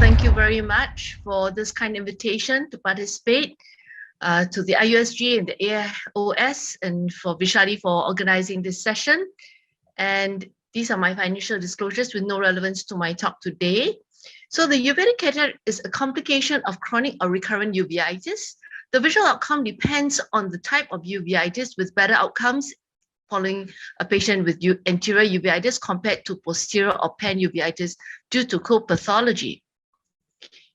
thank you very much for this kind invitation to participate to the IUSG and the AOS, and for Vishali for organizing this session. And these are my financial disclosures with no relevance to my talk today. So the uveitic cataract is a complication of chronic or recurrent uveitis. The visual outcome depends on the type of uveitis, with better outcomes following a patient with anterior uveitis compared to posterior or panuveitis due to co-pathology.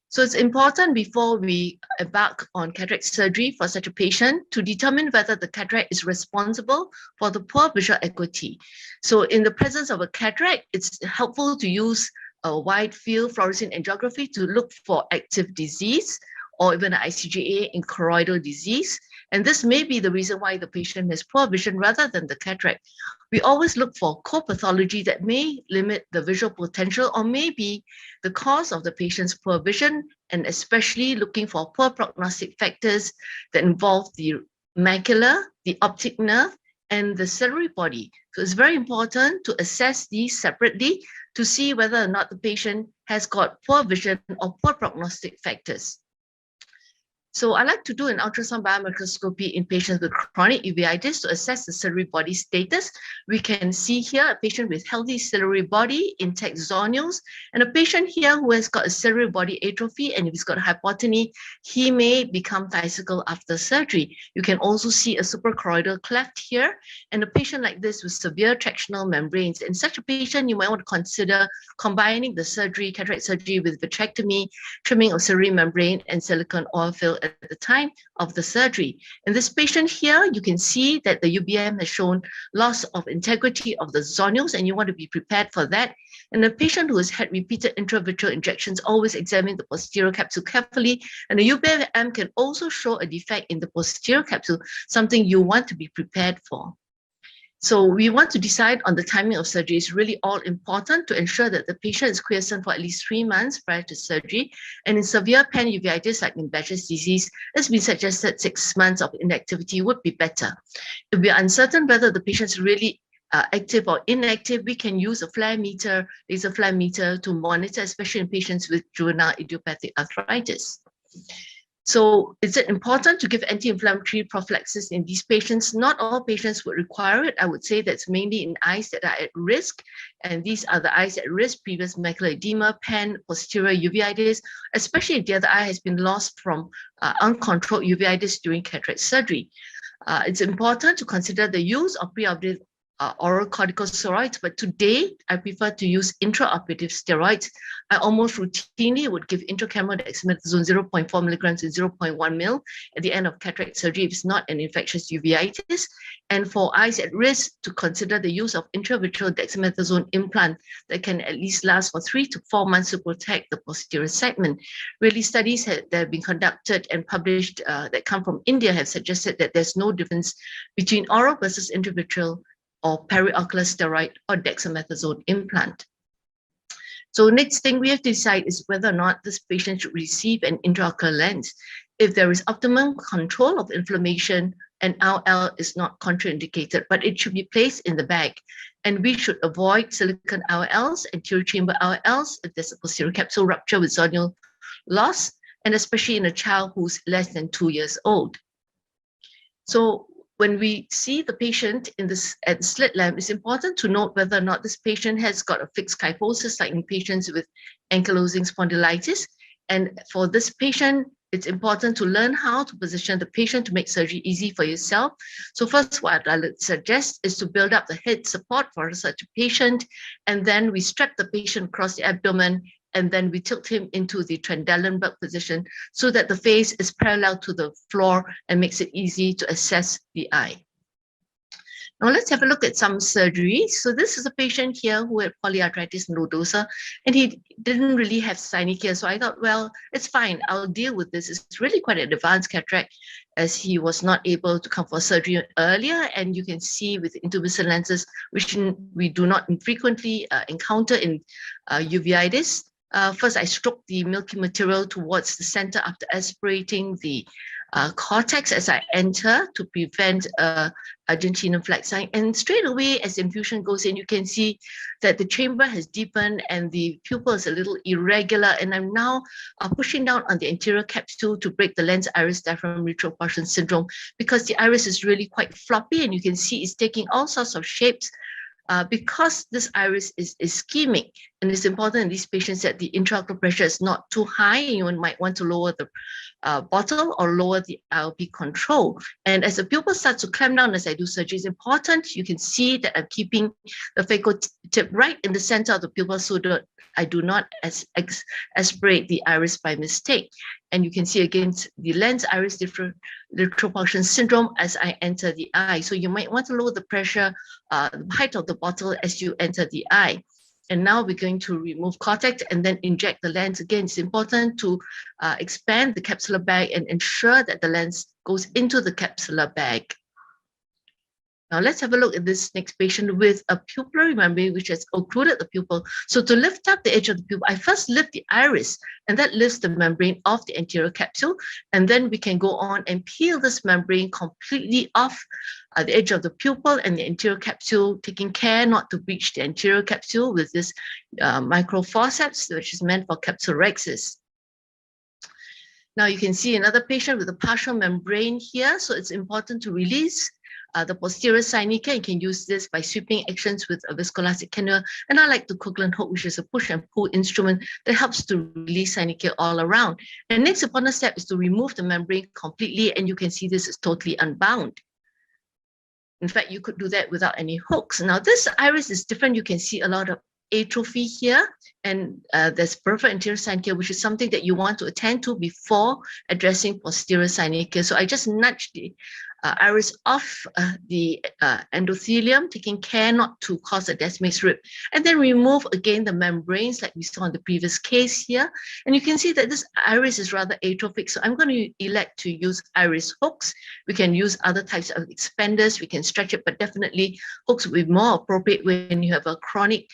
So it's important before we embark on cataract surgery for such a patient to determine whether the cataract is responsible for the poor visual acuity. So in the presence of a cataract, it's helpful to use a wide field fluorescein angiography to look for active disease or even an ICGA in choroidal disease. And this may be the reason why the patient has poor vision rather than the cataract. We always look for co-pathology that may limit the visual potential or may be the cause of the patient's poor vision, and especially looking for poor prognostic factors that involve the macula, the optic nerve, and the ciliary body. So it's very important to assess these separately to see whether or not the patient has got poor vision or poor prognostic factors. So I like to do an ultrasound biomicroscopy in patients with chronic uveitis to assess the ciliary body status. We can see here a patient with healthy ciliary body, intact zonules, and a patient here who has got a ciliary body atrophy, and if he's got hypotony, he may become physical after surgery. You can also see a suprachoroidal cleft here, and a patient like this with severe tractional membranes. In such a patient, you might want to consider combining the surgery, cataract surgery, with vitrectomy, trimming of ciliary membrane, and silicone oil fill at the time of the surgery. In this patient here, you can see that the UBM has shown loss of integrity of the zonules, and you want to be prepared for that. And a patient who has had repeated intravitreal injections, always examine the posterior capsule carefully. And the UBM can also show a defect in the posterior capsule, something you want to be prepared for. So we want to decide on the timing of surgery. It's really all important to ensure that the patient is quiescent for at least 3 months prior to surgery. And in severe panuveitis, like in Behçet's disease, it's been suggested 6 months of inactivity would be better. If we are uncertain whether the patient is really active or inactive, we can use a flare meter, laser flare meter, to monitor, especially in patients with juvenile idiopathic arthritis. So is it important to give anti-inflammatory prophylaxis in these patients? Not all patients would require it. I would say that's mainly in eyes that are at risk. And these are the eyes at risk: previous macular edema, pan, posterior uveitis, especially if the other eye has been lost from uncontrolled uveitis during cataract surgery. It's important to consider the use of preoperative oral corticosteroids, but today I prefer to use intraoperative steroids. I almost routinely would give intracameral dexamethasone 0.4 milligrams and 0.1 mil at the end of cataract surgery if it's not an infectious uveitis. And for eyes at risk, to consider the use of intravitreal dexamethasone implant that can at least last for 3 to 4 months to protect the posterior segment. Really, studies that have been conducted and published that come from India have suggested that there's no difference between oral versus intravitreal or periocular steroid or dexamethasone implant. So next thing we have to decide is whether or not this patient should receive an intraocular lens. If there is optimum control of inflammation, an IOL is not contraindicated, but it should be placed in the bag. And we should avoid silicone IOLs, anterior chamber IOLs, if there's a posterior capsule rupture with zonule loss, and especially in a child who's less than 2 years old. So when we see the patient in this at the slit lamp, it's important to note whether or not this patient has got a fixed kyphosis, like in patients with ankylosing spondylitis. And for this patient, it's important to learn how to position the patient to make surgery easy for yourself. So first, what I would suggest is to build up the head support for such a patient, and then we strap the patient across the abdomen, and then we tilt him into the Trendelenburg position so that the face is parallel to the floor and makes it easy to assess the eye. Now let's have a look at some surgery. So this is a patient here who had polyarthritis nodosa, and he didn't really have synechiae. So I thought, well, it's fine, I'll deal with this. It's really quite an advanced cataract, as he was not able to come for surgery earlier. And you can see with intumescent lenses, which we do not infrequently encounter in uveitis. First, I stroked the milky material towards the center after aspirating the cortex as I enter to prevent Argentinian flag sign. And straight away, as infusion goes in, you can see that the chamber has deepened and the pupil is a little irregular. And I'm now pushing down on the anterior capsule to break the lens iris diaphragm retroportion syndrome, because the iris is really quite floppy and you can see it's taking all sorts of shapes. Because this iris is ischemic, and it's important in these patients that the intraocular pressure is not too high. You might want to lower the bottle or lower the IOP control. And as the pupil starts to clamp down as I do surgery, it's important. You can see that I'm keeping the phaco tip right in the center of the pupil so that I do not aspirate the iris by mistake. And you can see again the lens iris retroportion syndrome as I enter the eye. So you might want to lower the pressure, the height of the bottle as you enter the eye. And now we're going to remove cortex and then inject the lens. Again, it's important to expand the capsular bag and ensure that the lens goes into the capsular bag. Now let's have a look at this next patient with a pupillary membrane which has occluded the pupil. So to lift up the edge of the pupil, I first lift the iris and that lifts the membrane off the anterior capsule. And then we can go on and peel this membrane completely off the edge of the pupil and the anterior capsule, taking care not to breach the anterior capsule with this micro forceps, which is meant for capsulorhexis. Now you can see another patient with a partial membrane here. So it's important to release the posterior synechiae. You can use this by sweeping actions with a viscoelastic cannula. And I like the Coughlin hook, which is a push and pull instrument that helps to release synechiae all around. The next important step is to remove the membrane completely. And you can see this is totally unbound. In fact, you could do that without any hooks. Now this iris is different. You can see a lot of atrophy here, and there's peripheral anterior synechiae, which is something that you want to attend to before addressing posterior synechiae. So I just nudge the iris off the endothelium, taking care not to cause a Descemet's rib, and then remove again the membranes like we saw in the previous case here. And you can see that this iris is rather atrophic, so I'm going to elect to use iris hooks. We can use other types of expanders, we can stretch it, but definitely hooks will be more appropriate when you have a chronic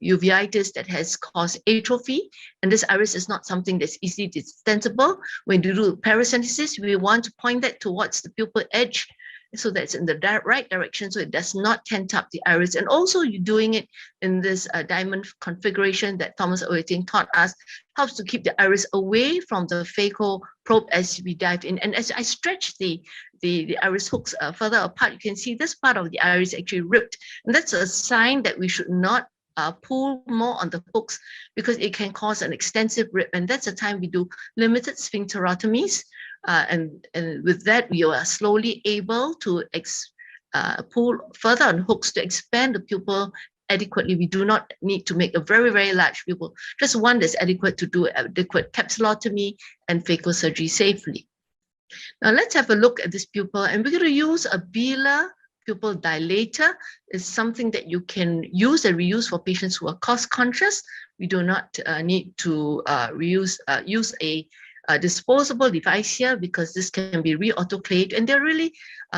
uveitis that has caused atrophy. And this iris is not something that's easily distensible. When you do paracentesis, we want to point that towards the pupil edge so that's in the right direction, so it does not tent up the iris. And also you're doing it in this diamond configuration that Thomas Oeting taught us, helps to keep the iris away from the phaco probe as we dive in. And as I stretch the iris hooks further apart, you can see this part of the iris actually ripped. And that's a sign that we should not pull more on the hooks because it can cause an extensive rip. And that's the time we do limited sphincterotomies. And with that, we are slowly able to pull further on hooks to expand the pupil adequately. We do not need to make a very, very large pupil, just one that's adequate to do adequate capsulotomy and phacosurgery safely. Now let's have a look at this pupil, and we're going to use a Bieler pupil dilator. It's something that you can use and reuse for patients who are cost conscious. We do not need to use a disposable device here because this can be re-autoclaved, and there are really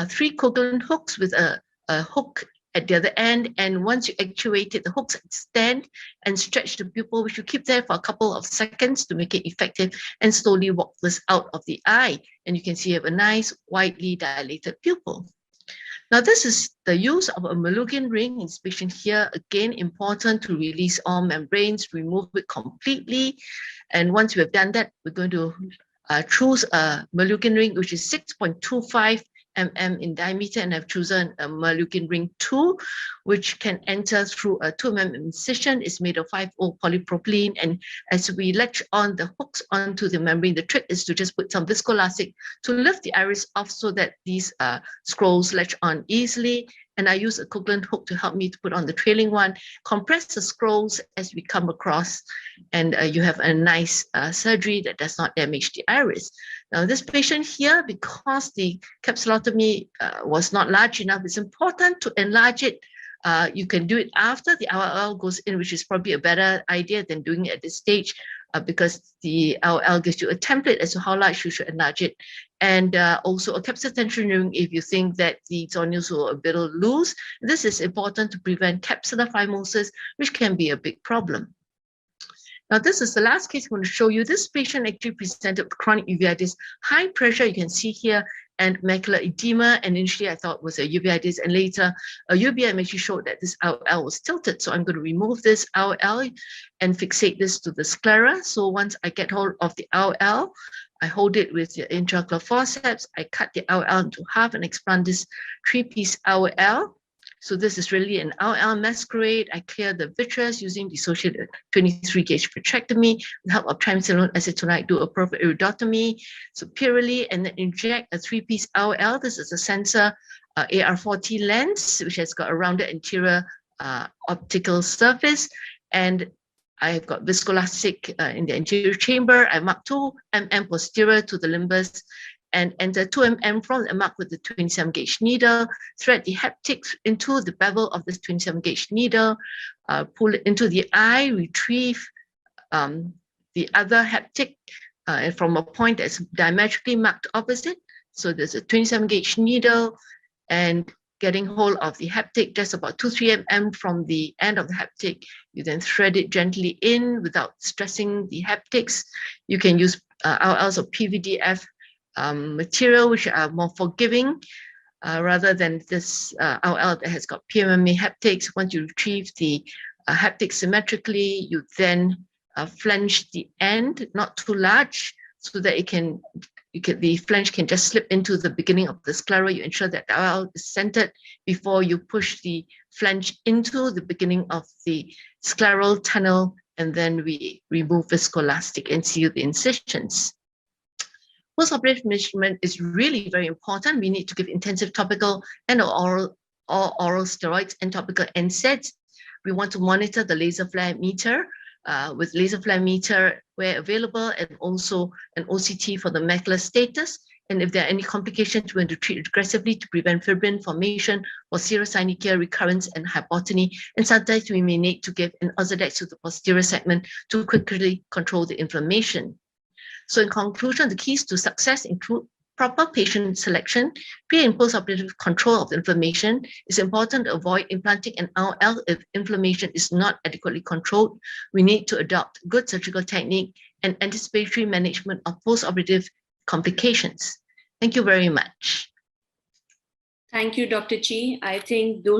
3 Coughlin hooks with a hook at the other end, and once you actuate it, the hooks extend and stretch the pupil, which you keep there for a couple of seconds to make it effective, and slowly walk this out of the eye, and you can see you have a nice widely dilated pupil. Now this is the use of a Muligan ring in this patient here. Again, important to release all membranes, remove it completely. And once we have done that, we're going to choose a Muligan ring, which is 6.25 mm in diameter, and I've chosen a Muligan ring 2, which can enter through a 2 mm incision. It's made of 5O polypropylene, and as we latch on the hooks onto the membrane, the trick is to just put some viscoelastic to lift the iris off so that these scrolls latch on easily. And I use a Coughlin hook to help me to put on the trailing one, compress the scrolls as we come across, and you have a nice surgery that does not damage the iris. Now this patient here, because the capsulotomy was not large enough, it's important to enlarge it. You can do it after the IOL goes in, which is probably a better idea than doing it at this stage, because the IOL gives you a template as to how large you should enlarge it. And also a capsular tension ring if you think that the zonules were a bit loose. This is important to prevent capsular phimosis, which can be a big problem. Now, this is the last case I'm going to show you. This patient actually presented with chronic uveitis, high pressure, you can see here, and macular edema. And initially I thought it was a uveitis, and later a UBM actually showed that this IOL was tilted. So I'm going to remove this IOL and fixate this to the sclera. So once I get hold of the IOL, I hold it with the intraocular forceps. I cut the IOL into half and expand this 3-piece IOL. So this is really an IOL masquerade. I clear the vitreous using dissociated 23-gauge vitrectomy with the help of triamcinolone acetonide, do a iridotomy superiorly, and then inject a 3-piece IOL. This is a sensor AR40 lens, which has got a rounded anterior optical surface. And I've got viscoelastic in the anterior chamber. I mark 2 mm posterior to the limbus and enter 2 mm from the mark with the 27-gauge needle, thread the haptic into the bevel of this 27-gauge needle, pull it into the eye, retrieve the other haptic from a point that's diametrically marked opposite. So there's a 27-gauge needle, and getting hold of the haptic just about 2-3 mm from the end of the haptic. You then thread it gently in without stressing the haptics. You can use IOLs or PVDF material, which are more forgiving rather than this IOL that has got PMMA haptics. Once you retrieve the haptic symmetrically, you then flange the end, not too large, so that the flange can just slip into the beginning of the sclera. You ensure that the IOL is centered before you push the flange into the beginning of the scleral tunnel, and then we remove viscoelastic and seal the incisions. Post-operative management is really very important. We need to give intensive topical and oral steroids and topical NSAIDs. We want to monitor the laser flare meter with laser flare meter where available, and also an OCT for the macular status. And if there are any complications, we're going to treat aggressively to prevent fibrin formation or serosynechia recurrence and hypotony. And sometimes we may need to give an Ozurdex to the posterior segment to quickly control the inflammation. So in conclusion, the keys to success include proper patient selection, pre- and post-operative control of inflammation. It's important to avoid implanting an IOL if inflammation is not adequately controlled. We need to adopt good surgical technique and anticipatory management of post-operative complications. Thank you very much. Thank you, Dr. Chee. I think those